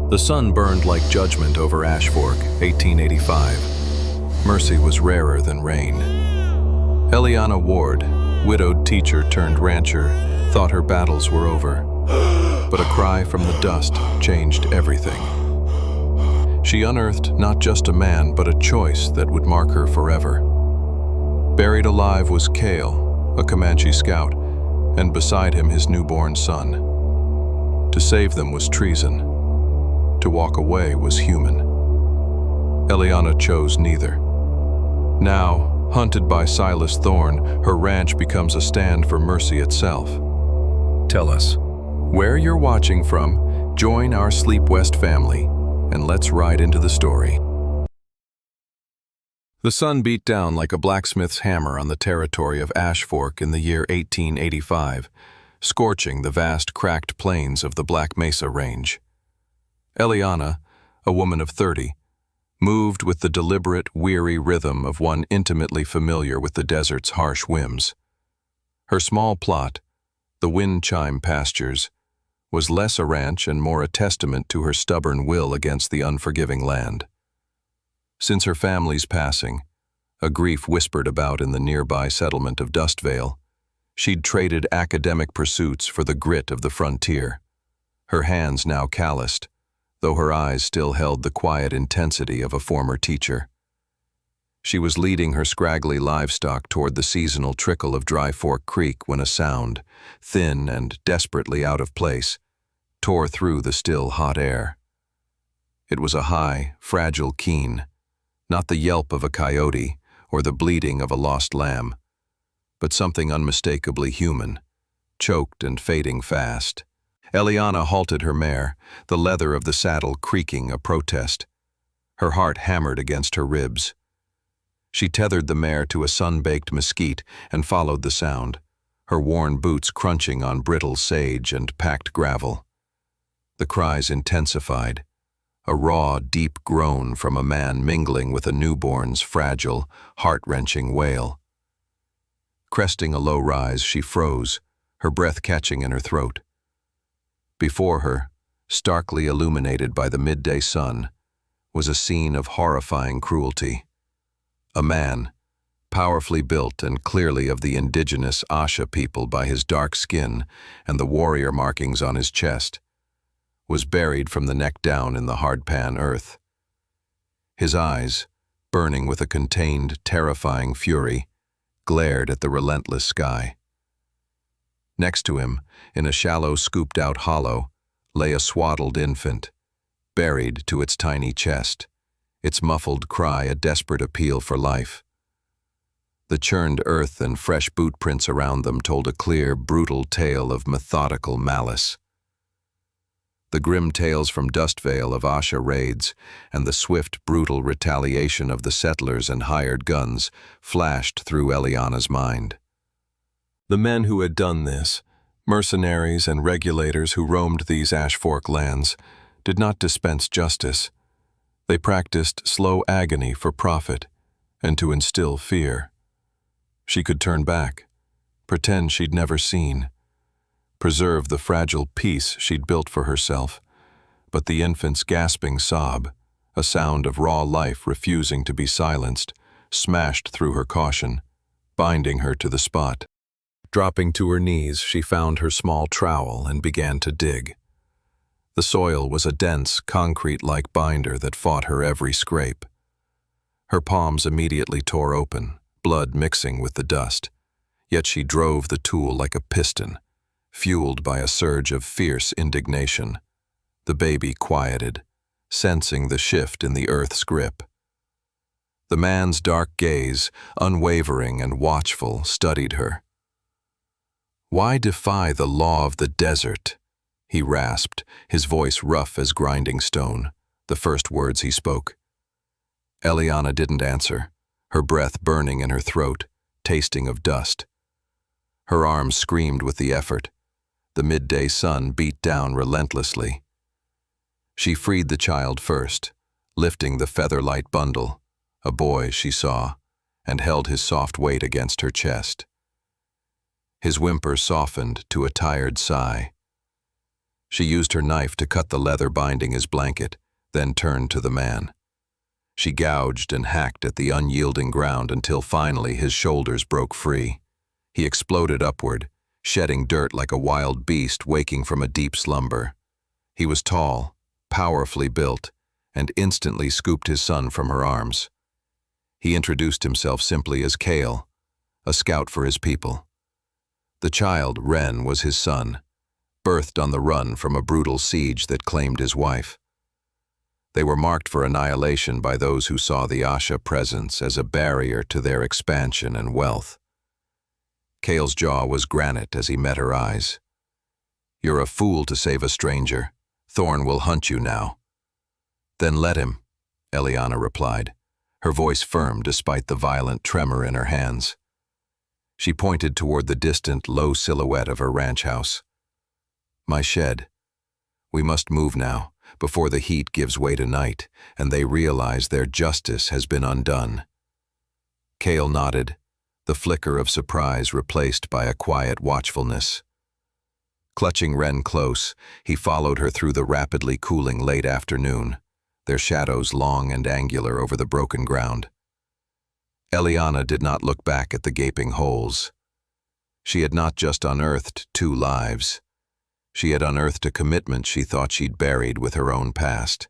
The sun burned like judgment over Ash Fork, 1885. Mercy was rarer than rain. Eliana Ward, widowed teacher turned rancher, thought her battles were over. But a cry from the dust changed everything. She unearthed not just a man, but a choice that would mark her forever. Buried alive was Cale, a Comanche scout, and beside him his newborn son. To save them was treason. To walk away was human. Eliana chose neither. Now, hunted by Silas Thorne, her ranch becomes a stand for mercy itself. Tell us, where you're watching from, join our Sleep West family, and let's ride into the story. The sun beat down like a blacksmith's hammer on the territory of Ash Fork in the year 1885, scorching the vast cracked plains of the Black Mesa Range. Eliana, a woman of 30, moved with the deliberate, weary rhythm of one intimately familiar with the desert's harsh whims. Her small plot, the wind chime pastures, was less a ranch and more a testament to her stubborn will against the unforgiving land. Since her family's passing, a grief whispered about in the nearby settlement of Dustvale, she'd traded academic pursuits for the grit of the frontier. Her hands now calloused, though her eyes still held the quiet intensity of a former teacher. She was leading her scraggly livestock toward the seasonal trickle of Dry Fork Creek when a sound, thin and desperately out of place, tore through the still hot air. It was a high, fragile keen, not the yelp of a coyote or the bleating of a lost lamb, but something unmistakably human, choked and fading fast. Eliana halted her mare, the leather of the saddle creaking a protest. Her heart hammered against her ribs. She tethered the mare to a sun-baked mesquite and followed the sound, her worn boots crunching on brittle sage and packed gravel. The cries intensified, a raw, deep groan from a man mingling with a newborn's fragile, heart-wrenching wail. Cresting a low rise, she froze, her breath catching in her throat. Before her, starkly illuminated by the midday sun, was a scene of horrifying cruelty. A man, powerfully built and clearly of the indigenous Asha people by his dark skin and the warrior markings on his chest, was buried from the neck down in the hardpan earth. His eyes, burning with a contained, terrifying fury, glared at the relentless sky. Next to him, in a shallow, scooped-out hollow, lay a swaddled infant, buried to its tiny chest, its muffled cry a desperate appeal for life. The churned earth and fresh boot prints around them told a clear, brutal tale of methodical malice. The grim tales from Dustvale of Asha raids and the swift, brutal retaliation of the settlers and hired guns flashed through Eliana's mind. The men who had done this, mercenaries and regulators who roamed these Ash Fork lands, did not dispense justice. They practiced slow agony for profit and to instill fear. She could turn back, pretend she'd never seen, preserve the fragile peace she'd built for herself, but the infant's gasping sob, a sound of raw life refusing to be silenced, smashed through her caution, binding her to the spot. Dropping to her knees, she found her small trowel and began to dig. The soil was a dense, concrete-like binder that fought her every scrape. Her palms immediately tore open, blood mixing with the dust, yet she drove the tool like a piston, fueled by a surge of fierce indignation. The baby quieted, sensing the shift in the earth's grip. The man's dark gaze, unwavering and watchful, studied her. "Why defy the law of the desert?" he rasped, his voice rough as grinding stone, the first words he spoke. Eliana didn't answer, her breath burning in her throat, tasting of dust. Her arms screamed with the effort. The midday sun beat down relentlessly. She freed the child first, lifting the feather-light bundle, a boy she saw, and held his soft weight against her chest. His whimper softened to a tired sigh. She used her knife to cut the leather binding his blanket, then turned to the man. She gouged and hacked at the unyielding ground until finally his shoulders broke free. He exploded upward, shedding dirt like a wild beast waking from a deep slumber. He was tall, powerfully built, and instantly scooped his son from her arms. He introduced himself simply as Kale, a scout for his people. The child, Ren, was his son, birthed on the run from a brutal siege that claimed his wife. They were marked for annihilation by those who saw the Asha presence as a barrier to their expansion and wealth. Kale's jaw was granite as he met her eyes. "You're a fool to save a stranger. Thorn will hunt you now." "Then let him," Eliana replied, her voice firm despite the violent tremor in her hands. She pointed toward the distant, low silhouette of her ranch house. "My shed. We must move now, before the heat gives way to night, and they realize their justice has been undone." Kale nodded, the flicker of surprise replaced by a quiet watchfulness. Clutching Ren close, he followed her through the rapidly cooling late afternoon, their shadows long and angular over the broken ground. Eliana did not look back at the gaping holes. She had not just unearthed 2 lives. She had unearthed a commitment she thought she'd buried with her own past.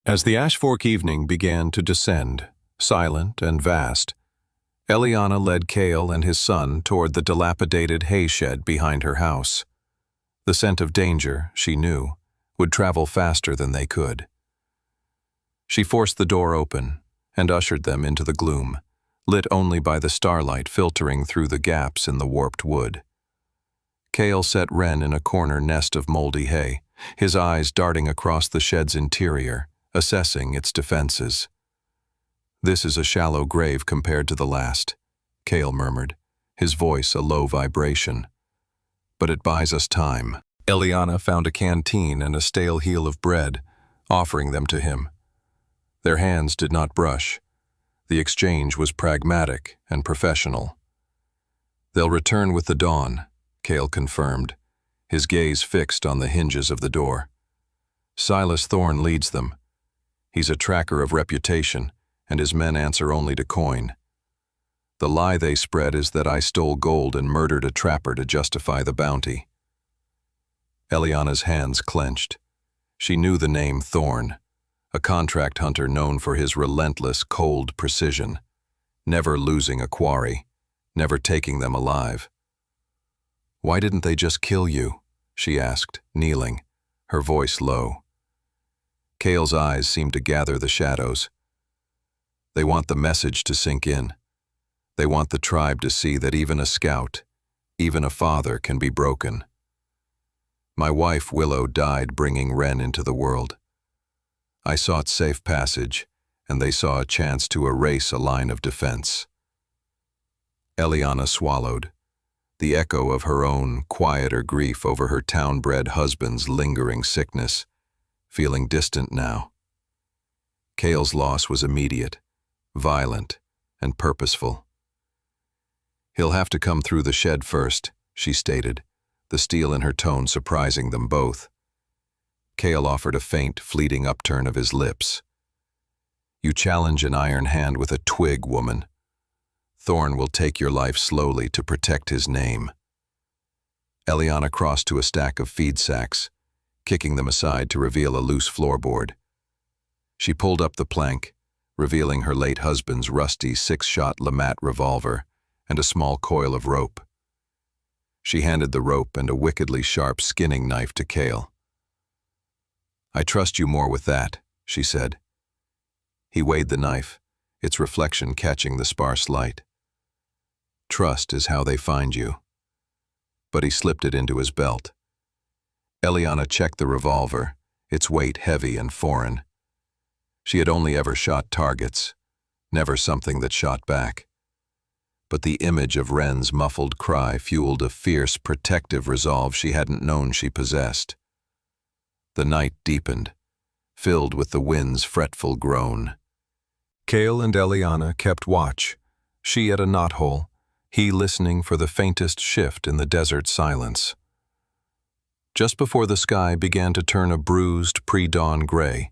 As the Ash Fork evening began to descend, silent and vast, Eliana led Kale and his son toward the dilapidated hay shed behind her house. The scent of danger, she knew, would travel faster than they could. She forced the door open and ushered them into the gloom, lit only by the starlight filtering through the gaps in the warped wood. Kale set Ren in a corner nest of moldy hay, his eyes darting across the shed's interior, assessing its defenses. "This is a shallow grave compared to the last," Kale murmured, his voice a low vibration. "But it buys us time." Eliana found a canteen and a stale heel of bread, offering them to him. Their hands did not brush. The exchange was pragmatic and professional. "They'll return with the dawn," Kale confirmed, his gaze fixed on the hinges of the door. "Silas Thorne leads them. He's a tracker of reputation, and his men answer only to coin. The lie they spread is that I stole gold and murdered a trapper to justify the bounty." Eliana's hands clenched. She knew the name Thorne, a contract hunter known for his relentless, cold precision, never losing a quarry, never taking them alive. "Why didn't they just kill you?" she asked, kneeling, her voice low. Kale's eyes seemed to gather the shadows. "They want the message to sink in. They want the tribe to see that even a scout, even a father, can be broken. My wife, Willow, died bringing Ren into the world. I sought safe passage, and they saw a chance to erase a line of defense." Eliana swallowed, the echo of her own, quieter grief over her town-bred husband's lingering sickness, feeling distant now. Kale's loss was immediate, violent, and purposeful. "He'll have to come through the shed first," she stated, the steel in her tone surprising them both. Kale offered a faint, fleeting upturn of his lips. "You challenge an iron hand with a twig, woman. Thorn will take your life slowly to protect his name." Eliana crossed to a stack of feed sacks, kicking them aside to reveal a loose floorboard. She pulled up the plank, revealing her late husband's rusty 6-shot Lamat revolver and a small coil of rope. She handed the rope and a wickedly sharp skinning knife to Kale. "I trust you more with that," she said. He weighed the knife, its reflection catching the sparse light. "Trust is how they find you." But he slipped it into his belt. Eliana checked the revolver, its weight heavy and foreign. She had only ever shot targets, never something that shot back. But the image of Ren's muffled cry fueled a fierce, protective resolve she hadn't known she possessed. The night deepened, filled with the wind's fretful groan. Kale and Eliana kept watch, she at a knothole, he listening for the faintest shift in the desert silence. Just before the sky began to turn a bruised, pre-dawn gray,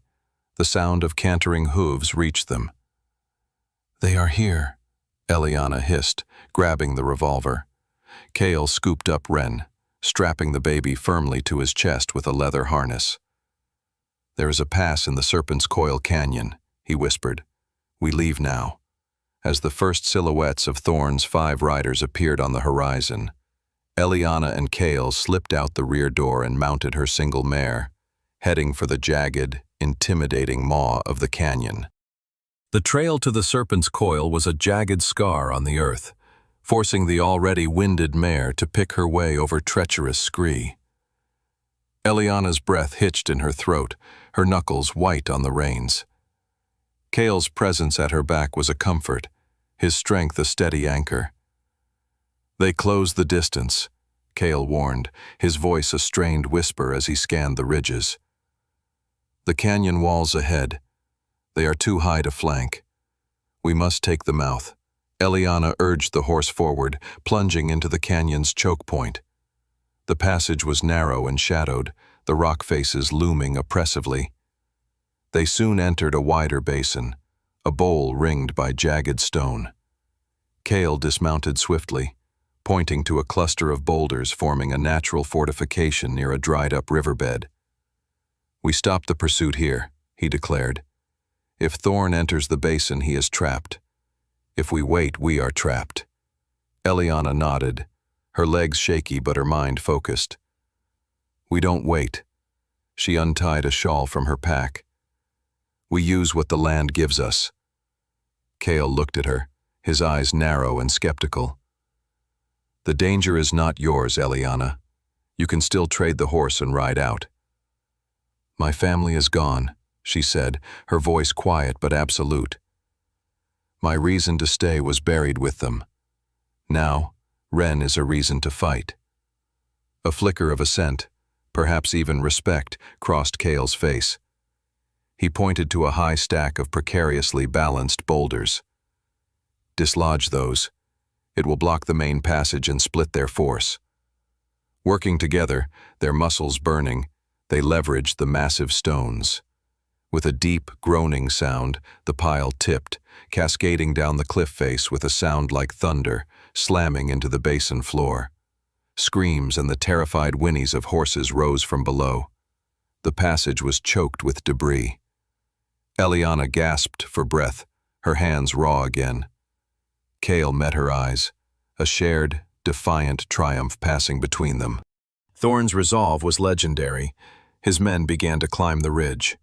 the sound of cantering hooves reached them. "They are here," Eliana hissed, grabbing the revolver. Cale scooped up Ren, strapping the baby firmly to his chest with a leather harness. "There is a pass in the Serpent's Coil Canyon," he whispered. "We leave now." As the first silhouettes of Thorne's 5 riders appeared on the horizon, Eliana and Cale slipped out the rear door and mounted her single mare, heading for the jagged, intimidating maw of the canyon. The trail to the Serpent's Coil was a jagged scar on the earth, forcing the already winded mare to pick her way over treacherous scree. Eliana's breath hitched in her throat, her knuckles white on the reins. Cale's presence at her back was a comfort, his strength a steady anchor. "They close the distance," Cale warned, his voice a strained whisper as he scanned the ridges. "The canyon walls ahead. They are too high to flank. We must take the mouth." Eliana urged the horse forward, plunging into the canyon's choke point. The passage was narrow and shadowed, the rock faces looming oppressively. They soon entered a wider basin, a bowl ringed by jagged stone. Cale dismounted swiftly, pointing to a cluster of boulders forming a natural fortification near a dried-up riverbed. "We stop the pursuit here," he declared. "If Thorne enters the basin, he is trapped. If we wait, we are trapped." Eliana nodded, her legs shaky but her mind focused. "We don't wait." She untied a shawl from her pack. "We use what the land gives us." Cale looked at her, his eyes narrow and skeptical. "The danger is not yours, Eliana. You can still trade the horse and ride out." "My family is gone," she said, her voice quiet but absolute. "My reason to stay was buried with them. Now, Ren is a reason to fight." A flicker of assent, perhaps even respect, crossed Cale's face. He pointed to a high stack of precariously balanced boulders. "Dislodge those. It will block the main passage and split their force." Working together, their muscles burning, they leveraged the massive stones. With a deep, groaning sound, the pile tipped, cascading down the cliff face with a sound like thunder, slamming into the basin floor. Screams and the terrified whinnies of horses rose from below. The passage was choked with debris. Eliana gasped for breath, her hands raw again. Cale met her eyes, a shared, defiant triumph passing between them. Thorne's resolve was legendary. His men began to climb the ridge.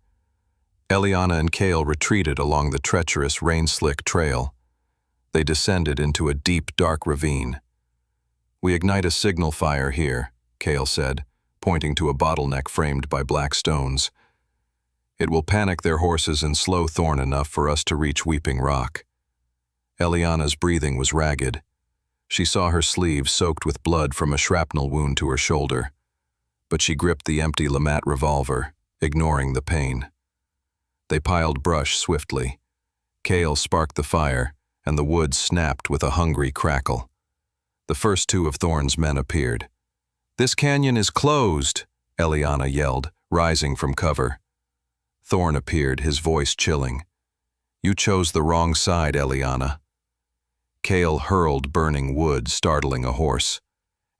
Eliana and Cale retreated along the treacherous, rain-slick trail. They descended into a deep, dark ravine. "We ignite a signal fire here," Cale said, pointing to a bottleneck framed by black stones. "It will panic their horses and slow Thorne enough for us to reach Weeping Rock." Eliana's breathing was ragged. She saw her sleeve soaked with blood from a shrapnel wound to her shoulder. But she gripped the empty Lamat revolver, ignoring the pain. They piled brush swiftly. Cale sparked the fire, and the wood snapped with a hungry crackle. The first 2 of Thorne's men appeared. "This canyon is closed," Eliana yelled, rising from cover. Thorne appeared, his voice chilling. "You chose the wrong side, Eliana." Cale hurled burning wood, startling a horse.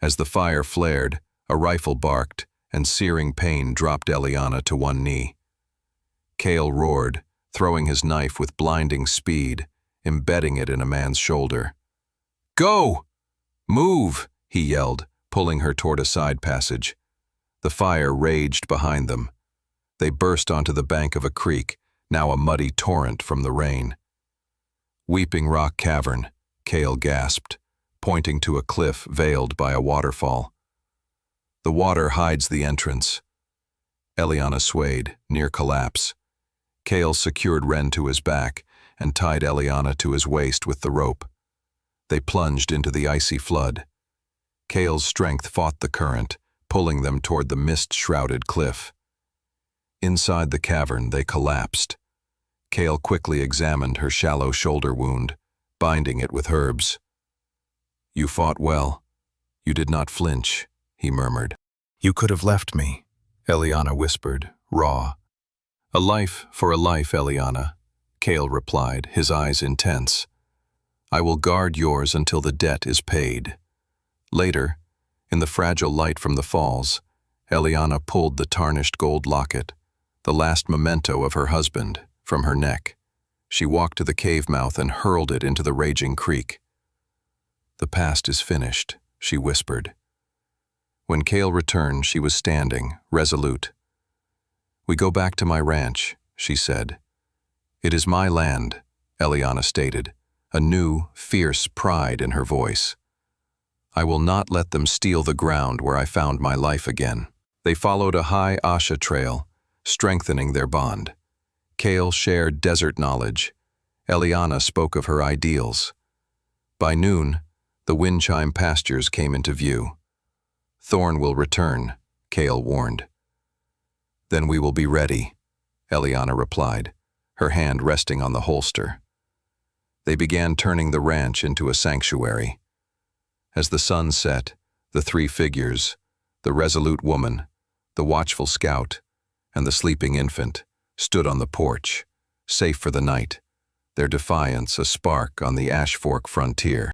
As the fire flared, a rifle barked, and searing pain dropped Eliana to one knee. Cale roared, throwing his knife with blinding speed, embedding it in a man's shoulder. "Go! Move!" he yelled, pulling her toward a side passage. The fire raged behind them. They burst onto the bank of a creek, now a muddy torrent from the rain. "Weeping Rock Cavern," Cale gasped, pointing to a cliff veiled by a waterfall. "The water hides the entrance." Eliana swayed, near collapse. Cale secured Ren to his back and tied Eliana to his waist with the rope. They plunged into the icy flood. Cale's strength fought the current, pulling them toward the mist-shrouded cliff. Inside the cavern, they collapsed. Cale quickly examined her shallow shoulder wound, binding it with herbs. "You fought well. You did not flinch," he murmured. You could have left me, Eliana whispered, raw. A life for a life, Eliana, Cale replied, his eyes intense. I will guard yours until the debt is paid. Later, in the fragile light from the falls, Eliana pulled the tarnished gold locket, the last memento of her husband, from her neck. She walked to the cave mouth and hurled it into the raging creek. The past is finished, she whispered. When Cale returned, she was standing, resolute. We go back to my ranch, she said. It is my land, Eliana stated, a new, fierce pride in her voice. I will not let them steal the ground where I found my life again. They followed a high Asha trail, strengthening their bond. Cale shared desert knowledge. Eliana spoke of her ideals. By noon, the wind chime pastures came into view. Thorn will return, Cale warned. Then we will be ready, Eliana replied, her hand resting on the holster. They began turning the ranch into a sanctuary. As the sun set, the three figures, the resolute woman, the watchful scout, and the sleeping infant, stood on the porch, safe for the night, their defiance a spark on the Ash Fork frontier.